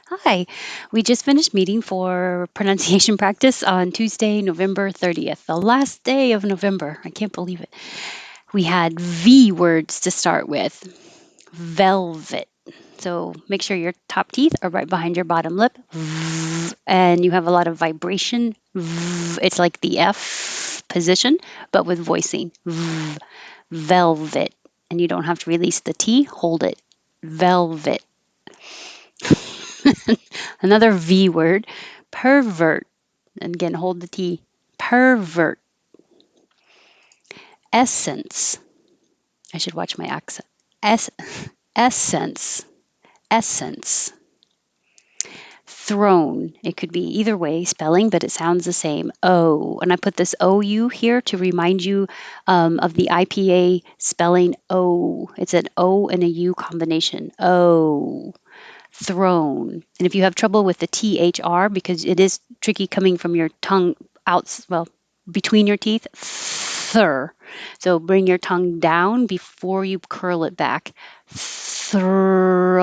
Hi, we just finished meeting for pronunciation practice on Tuesday, November 30th, the last day of November. I can't believe it. We had V words to start with. Velvet. So make sure your top teeth are right behind your bottom lip. And you have a lot of vibration. It's like the F position, but with voicing. Velvet. And you don't have to release the T, hold it. Velvet. Another V word, pervert. And again, hold the T. Pervert. Essence. I should watch my accent. Es- essence. Essence. Throne. It could be either way spelling, but it sounds the same. O. And I put this OU here to remind you of the IPA spelling O. It's an O and a U combination. O. Throne. And if you have trouble with the THR, because it is tricky coming from your tongue out, well, between your teeth, thir. So bring your tongue down before you curl it back. Throne.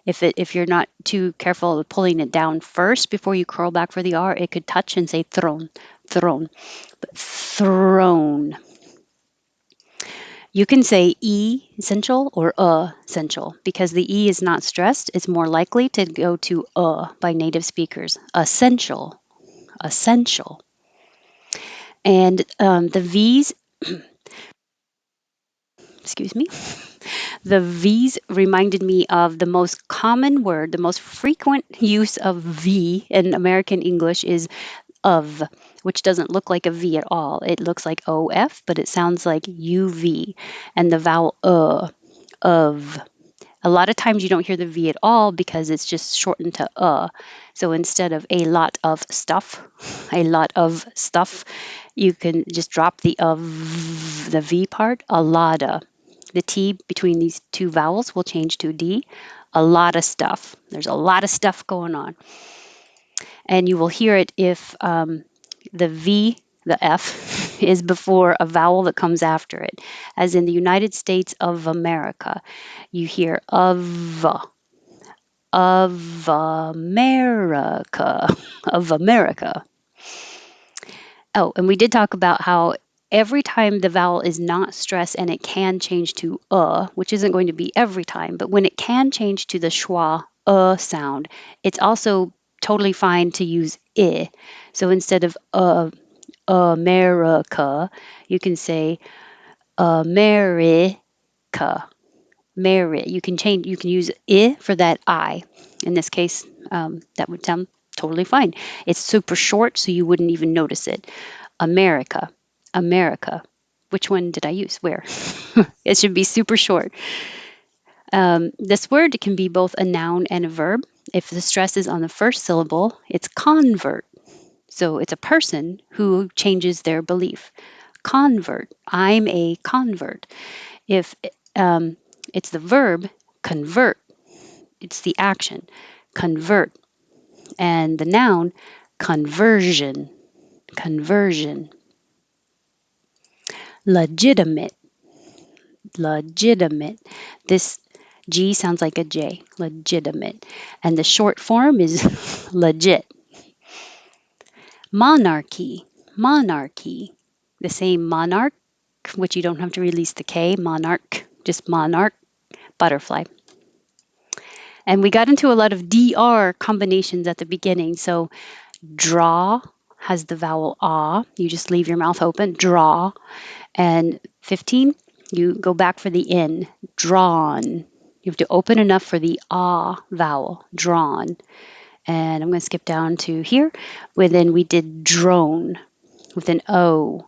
If you're not too careful of pulling it down first before you curl back for the R, it could touch and say throne, throne, but throne. You can say E essential or essential because the E is not stressed. It's more likely to go to by native speakers. Essential, essential. And the V's, excuse me, the V's reminded me of the most common word, the most frequent use of V in American English is of, which doesn't look like a V at all. It looks like OF, but it sounds like UV. And the vowel of. A lot of times you don't hear the V at all because it's just shortened to So instead of a lot of stuff, a lot of stuff, you can just drop the of the V part, a lotta. The T between these two vowels will change to D. A lot of stuff. There's a lot of stuff going on. And you will hear it if the V, the F, is before a vowel that comes after it. As in the United States of America, you hear of America, of America. Oh, and we did talk about how every time the vowel is not stressed and it can change to which isn't going to be every time, but when it can change to the schwa sound, it's also totally fine to use I. So instead of America, you can say America. Merit. You can change. You can use I for that I. In this case, that would sound totally fine. It's super short, so you wouldn't even notice it. America, America. Which one did I use? Where? It should be super short. This word can be both a noun and a verb. If the stress is on the first syllable, it's convert. So it's a person who changes their belief. Convert. I'm a convert. If it's the verb, convert. It's the action, convert. And the noun, conversion. Conversion. Legitimate. Legitimate. This G sounds like a J. Legitimate. And the short form is legit. Monarchy. Monarchy. The same monarch, which you don't have to release the K, monarch, just monarch, butterfly. And we got into a lot of DR combinations at the beginning. So draw has the vowel ah. You just leave your mouth open, draw. And 15, you go back for the N, drawn. You have to open enough for the ah vowel, drawn. And I'm going to skip down to here, where then we did drone with an O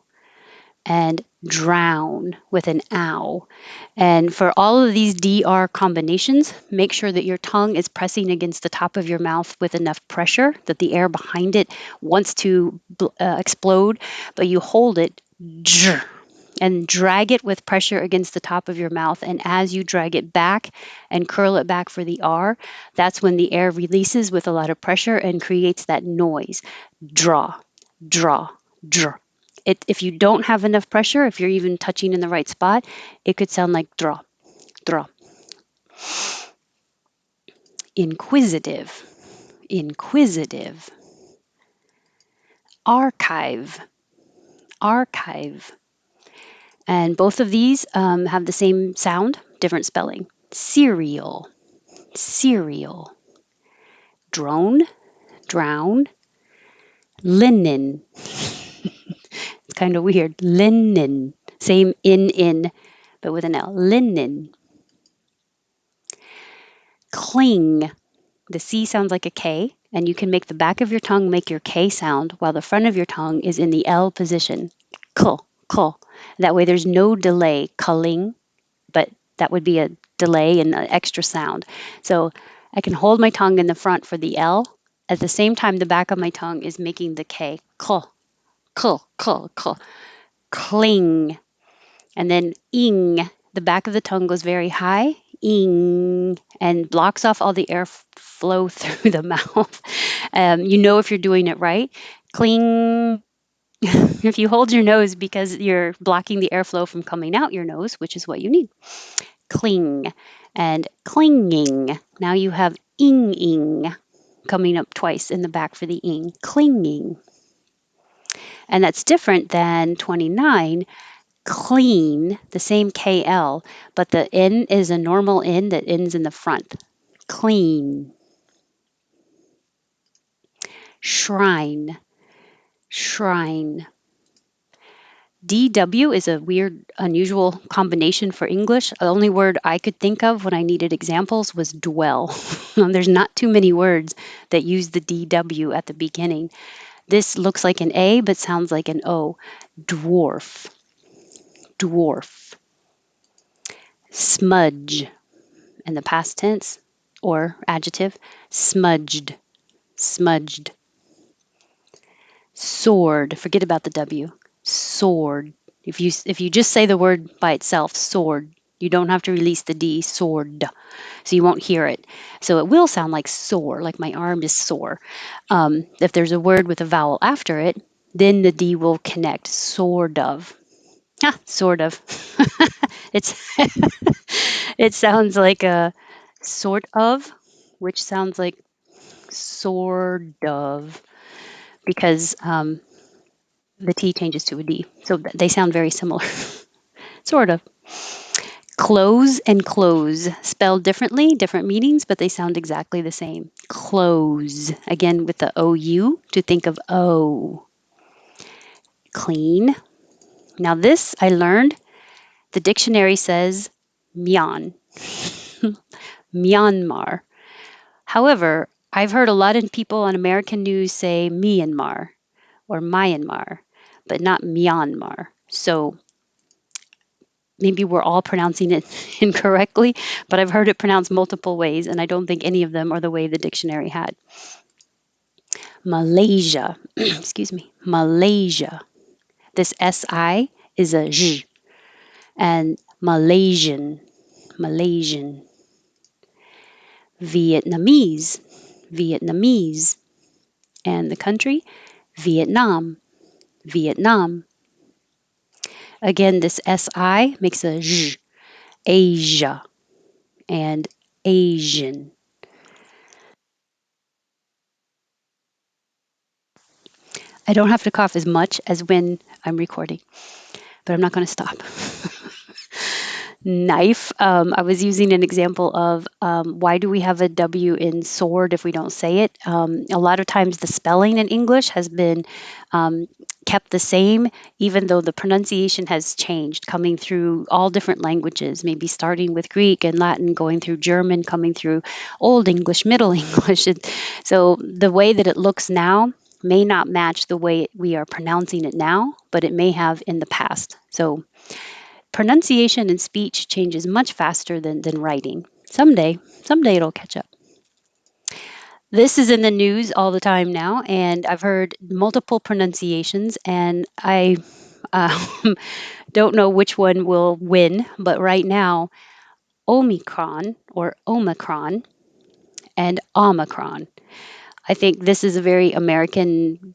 and drown with an ow. And for all of these DR combinations, make sure that your tongue is pressing against the top of your mouth with enough pressure that the air behind it wants to explode, but you hold it and drag it with pressure against the top of your mouth. And as you drag it back and curl it back for the R, that's when the air releases with a lot of pressure and creates that noise. Draw, draw, draw. If you don't have enough pressure, if you're even touching in the right spot, it could sound like draw, draw. inquisitive, inquisitive. Archive, archive. And both of these have the same sound, different spelling. Cereal, cereal. Drone, drown. Linen, it's kind of weird. Linen, same in, but with an L. Linen. Cling, the C sounds like a K, and you can make the back of your tongue make your K sound while the front of your tongue is in the L position. Kull, kull. That way there's no delay. Culling, but that would be a delay and an extra sound. So I can hold my tongue in the front for the L. At the same time, the back of my tongue is making the K. Kull, kull, kull, kull. Cling. And then ing, the back of the tongue goes very high, ing, and blocks off all the airflow through the mouth. You know if you're doing it right. Cling. If you hold your nose because you're blocking the airflow from coming out your nose, which is what you need. Cling and clinging. Now you have ing coming up twice in the back for the ing. Clinging. And that's different than 29, clean, the same KL, but the N is a normal N that ends in the front. Clean. Shrine. Shrine. DW is a weird, unusual combination for English. The only word I could think of when I needed examples was dwell. There's not too many words that use the DW at the beginning. This looks like an A but sounds like an O. Dwarf. Dwarf. Smudge. In the past tense or adjective, smudged, smudged. Sword, forget about the W. Sword. If you just say the word by itself, sword, you don't have to release the D, sword. So you won't hear it. So it will sound like sore, like my arm is sore. If there's a word with a vowel after it, then the D will connect. Sort of. Sort of. It's it sounds like a sort of, which sounds like sort of, because the T changes to a D. So they sound very similar. Sort of. Close and close, spelled differently, different meanings, but they sound exactly the same. Close, again with the OU to think of O. Clean. Now, this I learned, the dictionary says Myan, Myanmar. However, I've heard a lot of people on American news say Myanmar or Myanmar, but not Myanmar. So maybe we're all pronouncing it incorrectly, but I've heard it pronounced multiple ways, and I don't think any of them are the way the dictionary had. Malaysia, excuse me, Malaysia. This SI is a Z, and Malaysian, Malaysian. Vietnamese, Vietnamese. And the country, Vietnam, Vietnam. Again, this SI makes a Z, Asia, and Asian. I don't have to cough as much as when I'm recording, but I'm not going to stop. Knife. I was using an example of why do we have a W in sword if we don't say it? A lot of times the spelling in English has been um, kept the same, even though the pronunciation has changed, coming through all different languages, maybe starting with Greek and Latin, going through German, coming through Old English, Middle English. So the way that it looks now may not match the way we are pronouncing it now, but it may have in the past. So pronunciation and speech changes much faster than writing. Someday it'll catch up. This is in the news all the time now, and I've heard multiple pronunciations, and I don't know which one will win, but right now, Omicron or Omicron and Omicron. I think this is a very American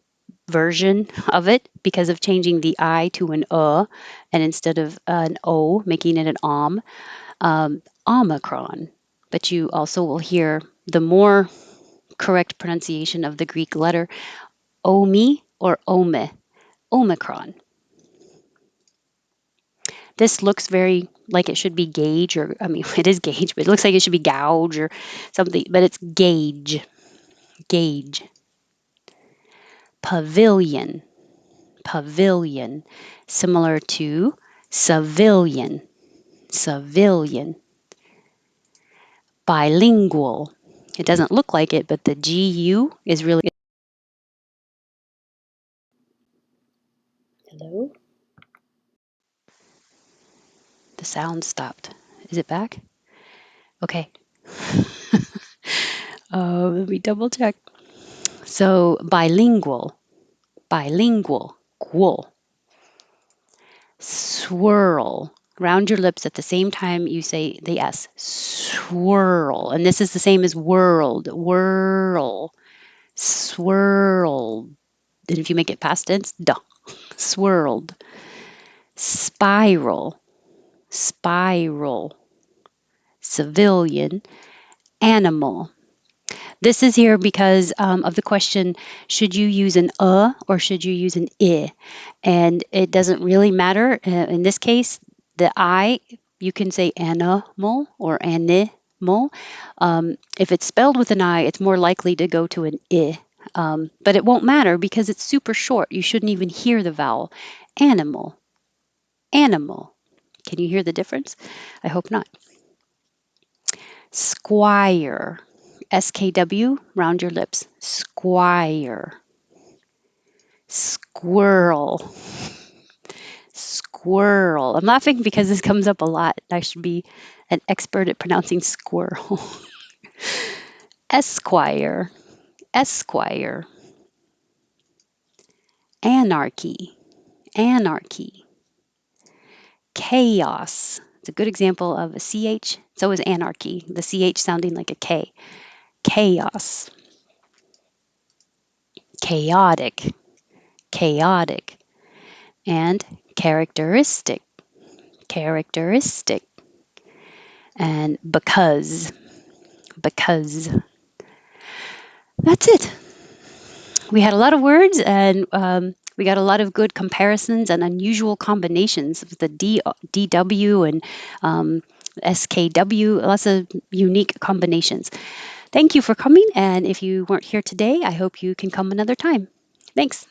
version of it because of changing the I to an and instead of an O, making it an Omicron. But you also will hear the more correct pronunciation of the Greek letter omi or ome, omicron. This looks very like it should be gauge, or I mean, it is gauge, but it looks like it should be gouge or something, but it's gauge, gauge. Pavilion, pavilion, similar to civilian, civilian. Bilingual. It doesn't look like it, but the GU is really. Hello? The sound stopped. Is it back? Okay. Let me double check. So bilingual, bilingual, guo. Swirl. Round your lips at the same time you say the S. Swirl. And this is the same as world. Whirl. Swirl. And if you make it past tense, duh. Swirled. Spiral. Spiral. Civilian. Animal. This is here because of the question, should you use an or should you use an I? And it doesn't really matter. In this case, the I, you can say animal or animal. If it's spelled with an I, it's more likely to go to an I. But it won't matter because it's super short. You shouldn't even hear the vowel. Animal, animal. Can you hear the difference? I hope not. Squire. SKW, round your lips. Squire. Squirrel. Squirrel. I'm laughing because this comes up a lot. I should be an expert at pronouncing squirrel. Esquire. Esquire. Anarchy. Anarchy. Chaos. It's a good example of a CH. So is anarchy. The CH sounding like a K. Chaos. Chaotic. Chaotic. And characteristic. Characteristic. And because. Because. That's it. We had a lot of words and we got a lot of good comparisons and unusual combinations of the DW and SKW, lots of unique combinations. Thank you for coming. And if you weren't here today, I hope you can come another time. Thanks.